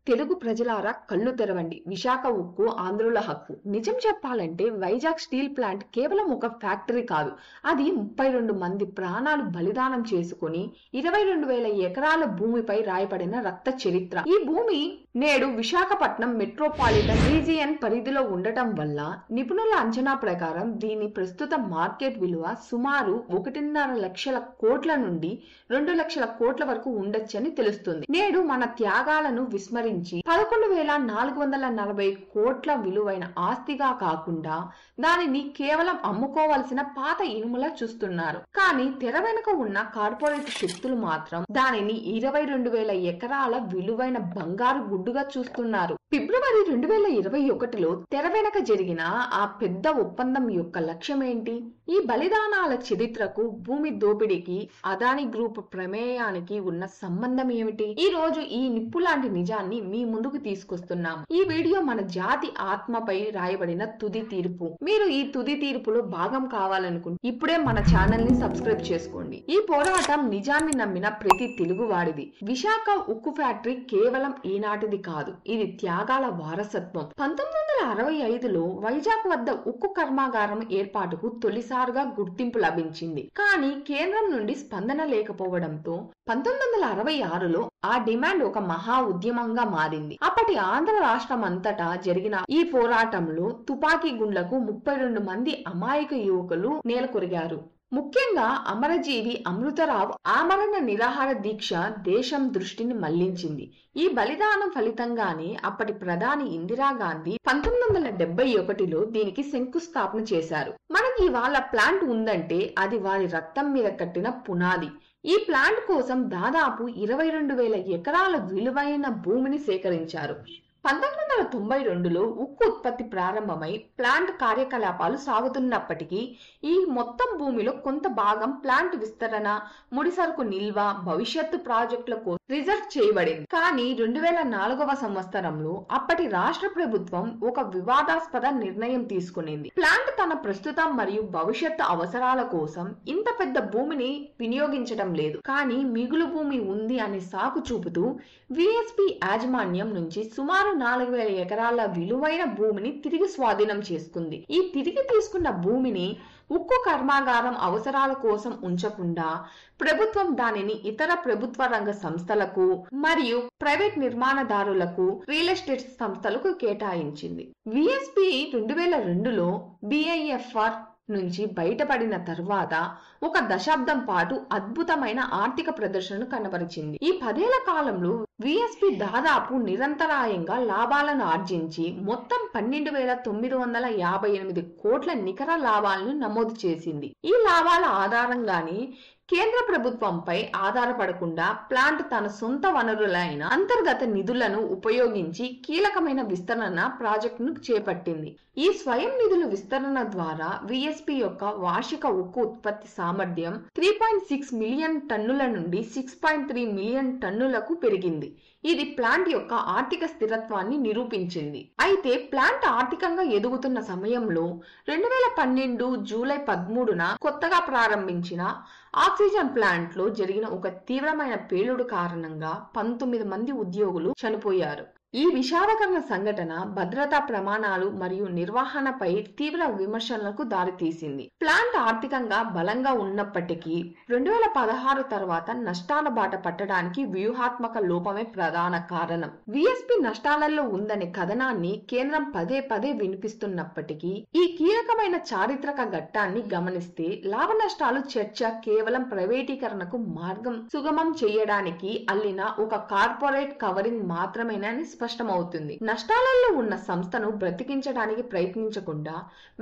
తెలుగు ప్రజలారా కళ్ళు తెరవండి. విశాఖ ఉక్కు ఆంధ్రుల హక్కు. నిజం చెప్పాలంటే వైజాగ్ స్టీల్ ప్లాంట్ కేవలం ఒక ఫ్యాక్టరీ కాదు. అది 32 మంది ప్రాణాలు బలిదానం చేసుకుని 22,000 ఎకరాల భూమిపై రాయబడిన రక్త చరిత్ర. ఈ భూమి నేడు విశాఖపట్నం మెట్రోపాలిటన్ రీజియన్ పరిధిలో ఉండటం వల్ల నిపుణుల అంచనా ప్రకారం దీని ప్రస్తుత మార్కెట్ విలువ సుమారు 1.5 లక్షల కోట్ల నుండి 2 లక్షల కోట్ల వరకు ఉండొచ్చని తెలుస్తుంది. నేడు మన త్యాగాలను విస్మరించి 11,440 కోట్ల విలువైన ఆస్తిగా కాకుండా దానిని కేవలం అమ్ముకోవలసిన పాత ఇనుములా చూస్తున్నారు. కానీ తెర వెనుక ఉన్న కార్పొరేట్ శక్తులు మాత్రం దానిని 22,000 ఎకరాల విలువైన బంగారు గుడ్డుగా చూస్తున్నారు. ఫిబ్రవరి 2021లో తెర వెనక జరిగిన ఆ పెద్ద ఒప్పందం యొక్క లక్ష్యం ఏంటి? ఈ బలిదానాల చరిత్రకు, భూమి దోపిడీకి, అదాని గ్రూప్ ప్రమేయానికి ఉన్న సంబంధం ఏమిటి? ఈ రోజు ఈ నిప్పు లాంటి నిజాన్ని మీ ముందుకు తీసుకొస్తున్నాము. ఈ వీడియో మన జాతి ఆత్మపై రాయబడిన తుది తీర్పు. మీరు ఈ తుది తీర్పులో భాగం కావాలనుకుంటే ఇప్పుడే మన ఛానల్ ని సబ్స్క్రైబ్ చేసుకోండి. ఈ పోరాటం నిజాన్ని నమ్మిన ప్రతి తెలుగువాడిది. విశాఖ ఉక్కు ఫ్యాక్టరీ కేవలం ఈనాటిది కాదు, ఇది త్యాగాల వారసత్వం. 1965లో వైజాగ్ వద్ద ఉక్కు కర్మాగారం ఏర్పాటుకు తొలిసారిగా గుర్తింపు లభించింది. కానీ కేంద్రం నుండి స్పందన లేకపోవడంతో 1966లో ఆ డిమాండ్ ఒక మహా ఉద్యమంగా మారింది. అప్పటి ఆంధ్ర రాష్ట్రం అంతటా జరిగిన ఈ పోరాటంలో తుపాకీ గుండ్లకు 32 మంది అమాయక యువకులు నేలకొరిగారు. ముఖ్యంగా అమరజీవి అమృతరావు ఆమరణ నిరాహార దీక్ష దేశం దృష్టిని మళ్లించింది. ఈ బలిదానం ఫలితంగానే అప్పటి ప్రధాని ఇందిరాగాంధీ 1971లో దీనికి శంకుస్థాపన చేశారు. మనకి ఇవాళ ప్లాంట్ ఉందంటే అది వారి రక్తం మీద కట్టిన పునాది. ఈ ప్లాంట్ కోసం దాదాపు 22,000 ఎకరాల విలువైన భూమిని సేకరించారు. 1992లో ఉక్కు ఉత్పత్తి ప్రారంభమై ప్లాంట్ కార్యకలాపాలు సాగుతున్నప్పటికీ ఈ మొత్తం భూమిలో కొంత భాగం ప్లాంట్ విస్తరణ, ముడిసరుకు నిల్వ, భవిష్యత్తు ప్రాజెక్టుల కోసం రిజర్వ్ చేయబడింది. కానీ 2004వ సంవత్సరంలో అప్పటి రాష్ట్ర ప్రభుత్వం ఒక వివాదాస్పద నిర్ణయం తీసుకునింది. ప్లాంట్ తన ప్రస్తుతం మరియు భవిష్యత్తు అవసరాల కోసం ఇంత పెద్ద భూమిని వినియోగించడం లేదు, కానీ మిగులు భూమి ఉంది అనే సాకు చూపుతూ విఎస్పి యాజమాన్యం నుంచి సుమారు 4,000 ఎకరాల విలువైన భూమిని తిరిగి స్వాధీనం చేసుకుంది. ఈ తిరిగి తీసుకున్న భూమిని ఉక్కు కర్మాగారం అవసరాల కోసం ఉంచకుండా ప్రభుత్వం దానిని ఇతర ప్రభుత్వ రంగ సంస్థలకు మరియు ప్రైవేట్ నిర్మాణదారులకు, రియల్ ఎస్టేట్ సంస్థలకు కేటాయించింది. విఎస్పి 2002లో బిఐఎఫ్ఆర్ నుంచి బయటపడిన తర్వాత ఒక దశాబ్దం పాటు అద్భుతమైన ఆర్థిక ప్రదర్శనను కనబరిచింది. ఈ 10 ఏళ్ల కాలంలో విఎస్పి దాదాపు నిరంతరాయంగా లాభాలను ఆర్జించి మొత్తం 12,958 కోట్ల నికర లాభాలను నమోదు చేసింది. ఈ లాభాల ఆధారంగానే కేంద్ర ప్రభుత్వంపై ఆధారపడకుండా ప్లాంట్ తన సొంత వనరులైన అంతర్గత నిధులను ఉపయోగించి కీలకమైన విస్తరణ ప్రాజెక్టును చేపట్టింది. ఈ స్వయం నిధుల విస్తరణ ద్వారా విఎస్పి యొక్క వార్షిక ఉక్కు ఉత్పత్తి సామర్థ్యం 3.6 మిలియన్ టన్నుల నుండి 6.3 మిలియన్ టన్నులకు పెరిగింది. ఇది ప్లాంట్ యొక్క ఆర్థిక స్థిరత్వాన్ని నిరూపించింది. అయితే ప్లాంట్ ఆర్థికంగా ఎదుగుతున్న సమయంలో 2012 జూలై 13న కొత్తగా ప్రారంభించిన ఆక్సిజన్ ప్లాంట్ లో జరిగిన ఒక తీవ్రమైన పేలుడు కారణంగా 19 మంది ఉద్యోగులు చనిపోయారు. ఈ విషాదకర సంఘటన భద్రతా ప్రమాణాలు మరియు నిర్వహణపై తీవ్ర విమర్శలకు దారితీసింది. ప్లాంట్ ఆర్థికంగా బలంగా ఉన్నప్పటికీ 2016 తర్వాత నష్టాల బాట పట్టడానికి వ్యూహాత్మక లోపమే ప్రధాన కారణం. విఎస్పి నష్టాలలో ఉందనే కథనాన్ని కేంద్రం పదే పదే వినిపిస్తున్నప్పటికీ ఈ కీలకమైన చారిత్రక ఘట్టాన్ని గమనిస్తే లాభ నష్టాలు చర్చ కేవలం ప్రైవేటీకరణకు మార్గం సుగమం చేయడానికి అల్లిన ఒక కార్పొరేట్ కవరింగ్ మాత్రమేనని స్పష్టమవుతుంది. నష్టాలలో ఉన్న సంస్థను బ్రతికించడానికి ప్రయత్నించకుండా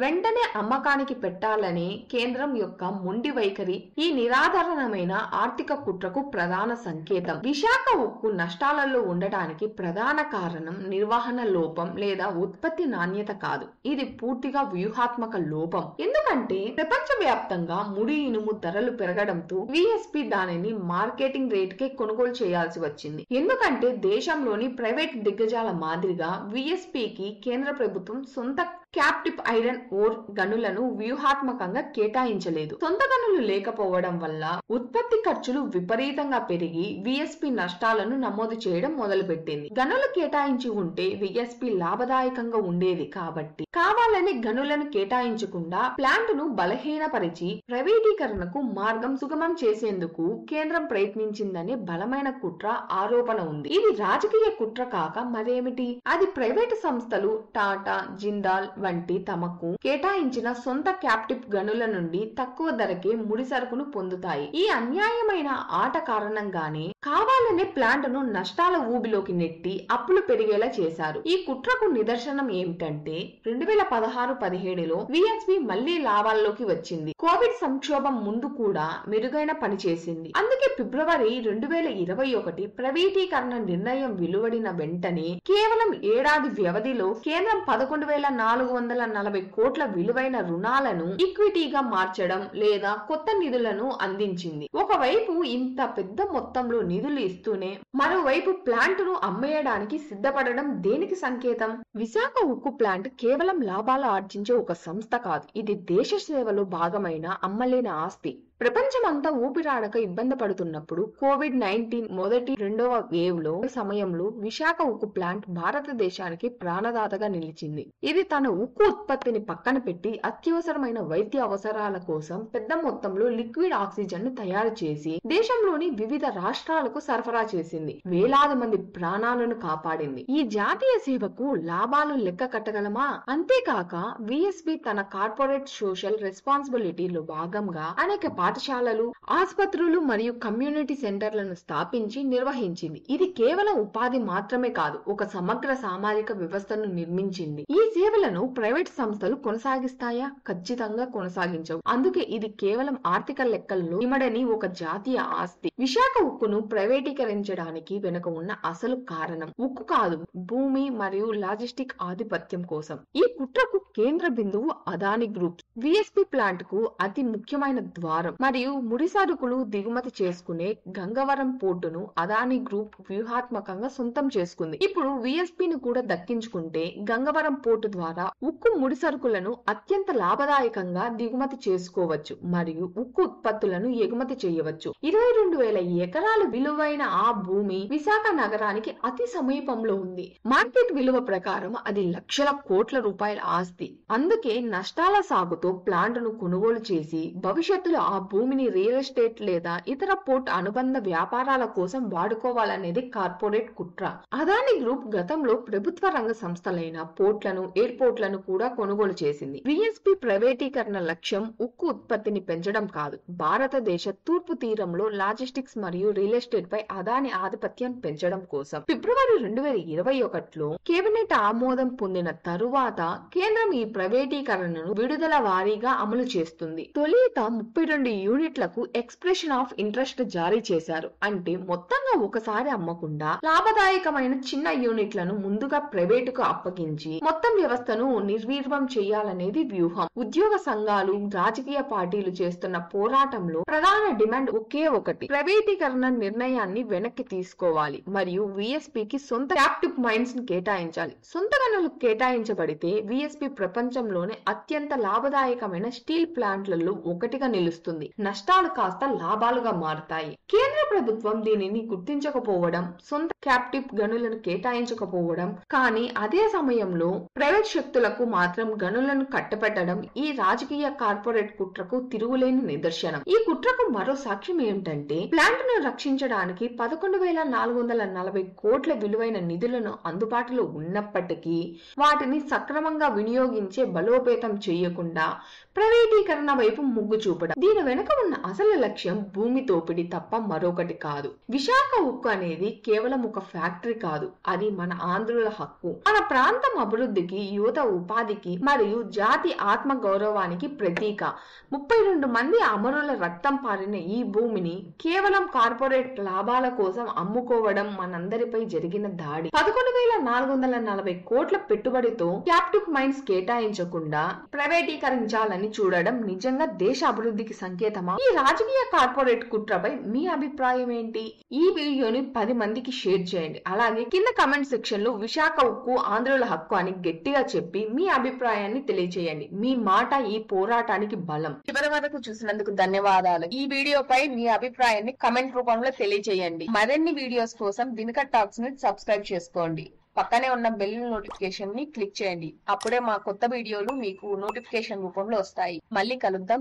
వెంటనే అమ్మకానికి పెట్టాలనే కేంద్రం యొక్క మొండి వైఖరి ఈ నిరాధారణమైన ఆర్థిక కుట్రకు ప్రధాన సంకేతం. విశాఖ ఉక్కు నష్టాలలో ఉండటానికి ప్రధాన కారణం నిర్వహణ లోపం లేదా ఉత్పత్తి నాణ్యత కాదు, ఇది పూర్తిగా వ్యూహాత్మక లోపం. ఎందుకంటే ప్రపంచవ్యాప్తంగా ముడి ఇనుము ధరలు పెరగడంతో విఎస్పి దానిని మార్కెటింగ్ రేటుకే కొనుగోలు చేయాల్సి వచ్చింది. ఎందుకంటే దేశంలోని ప్రైవేట్ దిగ్గజాల మాదిరిగా విఎస్పికి కేంద్ర ప్రభుత్వం సొంత క్యాప్టివ్ ఐరన్ ఓర్ గనులను వ్యూహాత్మకంగా కేటాయించలేదు. సొంత గనులు లేకపోవడం వల్ల ఉత్పత్తి ఖర్చులు విపరీతంగా పెరిగి విఎస్పి నష్టాలను నమోదు చేయడం మొదలుపెట్టింది. గనులు కేటాయించి ఉంటే విఎస్పి లాభదాయకంగా ఉండేది కాబట్టి కావాలని గనులను కేటాయించకుండా ప్లాంట్ ను బలహీనపరిచి ప్రైవేటీకరణకు మార్గం సుగమం చేసేందుకు కేంద్రం ప్రయత్నించిందని బలమైన కుట్ర ఆరోపణ ఉంది. ఇది రాజకీయ కుట్ర కాక మరేమిటి? అది ప్రైవేటు సంస్థలు టాటా, జిందాల్ వంటి తమకు కేటాయించిన సొంత క్యాప్టివ్ గనుల నుండి తక్కువ ధరకే ముడి సరుకును పొందుతాయి. ఈ అన్యాయమైన ఆట కారణంగానే కావాలనే ప్లాంట్ ను నష్టాల ఊబిలోకి నెట్టి అప్పులు పెరిగేలా చేశారు. ఈ కుట్రకు నిదర్శనం ఏమిటంటే 2016-17లో విఎస్పి మళ్లీ లాభాల్లోకి వచ్చింది. కోవిడ్ సంక్షోభం ముందు కూడా మెరుగైన పని చేసింది. అందుకే ఫిబ్రవరి 2021 ప్రైవేటీకరణ నిర్ణయం వెలువడిన వెంటనే కేవలం ఏడాది వ్యవధిలో కేంద్రం 11,440 కోట్ల విలువైన రుణాలను ఈక్విటీగా మార్చడం లేదా కొత్త నిధులను అందించింది. ఒకవైపు ఇంత పెద్ద మొత్తంలో నిధులు ఇస్తూనే మరోవైపు ప్లాంట్ ను అమ్మేయడానికి సిద్ధపడడం దేనికి సంకేతం? విశాఖ ఉక్కు ప్లాంట్ కేవలం లాభాలు ఆర్జించే ఒక సంస్థ కాదు. ఇది దేశ సేవలో భాగమైన అమ్మలేని ఆస్తి. ప్రపంచమంతా ఊపిరాడక ఇబ్బంది పడుతున్నప్పుడు కోవిడ్-19 మొదటి రెండవ వేవ్ లో సమయంలో విశాఖ ఉక్కు ప్లాంట్ భారతదేశానికి ప్రాణదాతగా నిలిచింది. ఇది తన ఉక్కు ఉత్పత్తిని పక్కన పెట్టి అత్యవసరమైన వైద్య అవసరాల కోసం పెద్ద మొత్తంలో లిక్విడ్ ఆక్సిజన్ ను తయారు చేసి దేశంలోని వివిధ రాష్ట్రాలకు సరఫరా చేసింది. వేలాది మంది ప్రాణాలను కాపాడింది. ఈ జాతీయ సేవకు లాభాలు లెక్క కట్టగలమా? అంతేకాక విఎస్పి తన కార్పొరేట్ సోషల్ రెస్పాన్సిబిలిటీలో భాగంగా అనేక పాఠశాలలు, ఆసుపత్రులు మరియు కమ్యూనిటీ సెంటర్లను స్థాపించి నిర్వహించింది. ఇది కేవలం ఉపాధి మాత్రమే కాదు, ఒక సమగ్ర సామాజిక వ్యవస్థను నిర్మించింది. ఈ సేవలను ప్రైవేట్ సంస్థలు కొనసాగిస్తాయా? ఖచ్చితంగా కొనసాగించవు. అందుకే ఇది కేవలం ఆర్థిక లెక్కల్లో ఇమడని ఒక జాతీయ ఆస్తి. విశాఖ ఉక్కును ప్రైవేటీకరించడానికి వెనుక ఉన్న అసలు కారణం ఉక్కు కాదు, భూమి మరియు లాజిస్టిక్ ఆధిపత్యం కోసం. ఈ కుట్రకు కేంద్ర బిందువు అదాని గ్రూప్. విఎస్పి ప్లాంట్ కు అతి ముఖ్యమైన ద్వారం మరియు ముడి సరుకులు దిగుమతి చేసుకునే గంగవరం పోర్టును అదాని గ్రూప్ వ్యూహాత్మకంగా సొంతం చేసుకుంది. ఇప్పుడు విఎస్పి ను కూడా దక్కించుకుంటే గంగవరం పోర్టు ద్వారా ఉక్కు ముడి సరుకులను అత్యంత లాభదాయకంగా దిగుమతి చేసుకోవచ్చు మరియు ఉక్కు ఉత్పత్తులను ఎగుమతి చేయవచ్చు. 22,000 ఎకరాలు విలువైన ఆ భూమి విశాఖ నగరానికి అతి సమీపంలో ఉంది. మార్కెట్ విలువ ప్రకారం అది లక్షల కోట్ల రూపాయల ఆస్తి. అందుకే నష్టాల సాగుతో ప్లాంట్ ను కొనుగోలు చేసి భవిష్యత్తులో ఆ భూమిని రియల్ ఎస్టేట్ లేదా ఇతర పోర్ట్ అనుబంధ వ్యాపారాల కోసం వాడుకోవాలనేది కార్పొరేట్ కుట్ర. అదాని గ్రూప్ గతంలో ప్రభుత్వ రంగ సంస్థలైన పోర్ట్లను, ఎయిర్పోర్ట్లను కూడా కొనుగోలు చేసింది. విఎస్పి ప్రైవేటీకరణ లక్ష్యం ఉక్కు ఉత్పత్తిని పెంచడం కాదు, భారతదేశ తూర్పు తీరంలో లాజిస్టిక్స్ మరియు రియల్ ఎస్టేట్ పై అదాని ఆధిపత్యం పెంచడం కోసం. ఫిబ్రవరి 2021లో కేబినెట్ ఆమోదం పొందిన తరువాత కేంద్రం ఈ ప్రైవేటీకరణను విడుదల వారీగా అమలు చేస్తుంది. తొలుత 32 యూనిట్లకు ఎక్స్ప్రెషన్ ఆఫ్ ఇంట్రెస్ట్ జారీ చేశారు. అంటే మొత్తంగా ఒకసారి అమ్మకుండా లాభదాయకమైన చిన్న యూనిట్లను ముందుగా ప్రైవేటుకు అప్పగించి మొత్తం వ్యవస్థను నిర్వీర్యం చేయాలనేది వ్యూహం. ఉద్యోగ సంఘాలు, రాజకీయ పార్టీలు చేస్తున్న పోరాటంలో ప్రధాన డిమాండ్ ఒకే ఒకటి: ప్రైవేటీకరణ నిర్ణయాన్ని వెనక్కి తీసుకోవాలి మరియు విఎస్పికి సొంత క్యాప్టివ్ మైన్స్ ని కేటాయించాలి. సొంత గనులు కేటాయించబడితే విఎస్పి ప్రపంచంలోనే అత్యంత లాభదాయకమైన స్టీల్ ప్లాంట్లలో ఒకటిగా నిలుస్తుంది. నష్టాలు కాస్త లాభాలుగా మారుతాయి. కేంద్ర ప్రభుత్వం దీనిని గుర్తించకపోవడం, సొంత క్యాప్టివ్ గనులను కేటాయించకపోవడం, కానీ అదే సమయంలో ప్రైవేట్ శక్తులకు మాత్రం గనులను కట్టపెట్టడం ఈ రాజకీయ కార్పొరేట్ కుట్రకు తిరుగులేని నిదర్శనం. ఈ కుట్రకు మరో సాక్ష్యం ఏమిటంటే ప్లాంట్ ను రక్షించడానికి 11,440 కోట్ల విలువైన నిధులను అందుబాటులో ఉన్నప్పటికీ వాటిని సక్రమంగా వినియోగించే బలోపేతం చేయకుండా ప్రైవేటీకరణ వైపు మొగ్గు చూపడం. దీని వెనుక ఉన్న అసలు లక్ష్యం భూమి దోపిడీ తప్ప మరొకటి కాదు. విశాఖ ఉక్కు అనేది కేవలం ఒక ఫ్యాక్టరీ కాదు, అది మన ఆంధ్రుల హక్కు, మన ప్రాంతం అభివృద్ధికి, యువత ఉపాధికి మరియు జాతి ఆత్మ గౌరవానికి ప్రతీక. 32 మంది అమరుల రక్తం పారిన ఈ భూమిని కేవలం కార్పొరేట్ లాభాల కోసం అమ్ముకోవడం మనందరిపై జరిగిన దాడి. 11,440 కోట్ల పెట్టుబడితో క్యాప్టివ్ మైన్స్ కేటాయించకుండా ప్రైవేటీకరించాలని చూడడం నిజంగా దేశ అభివృద్ధికి సంకేతం. సంకేతమా? ఈ రాజకీయ కార్పొరేట్ కుట్రపై మీ అభిప్రాయం ఏంటి? ఈ వీడియోని 10 మందికి షేర్ చేయండి. అలాగే కింద కమెంట్ సెక్షన్ లో విశాఖ ఉక్కు ఆంధ్రుల హక్కు అని గట్టిగా చెప్పి మీ అభిప్రాయాన్ని తెలియజేయండి. మీ మాట ఈ పోరాటానికి బలం. చివరి వరకు చూసినందుకు ధన్యవాదాలు. ఈ వీడియోపై మీ అభిప్రాయాన్ని కమెంట్ రూపంలో తెలియజేయండి. మరిన్ని వీడియోస్ కోసం దినకర్ టాక్స్ ని సబ్స్క్రైబ్ చేసుకోండి. పక్కనే ఉన్న బెల్ నోటిఫికేషన్ ని క్లిక్ చేయండి. అప్పుడే మా కొత్త వీడియోలు మీకు నోటిఫికేషన్ రూపంలో వస్తాయి. మళ్ళీ కలుద్దాం.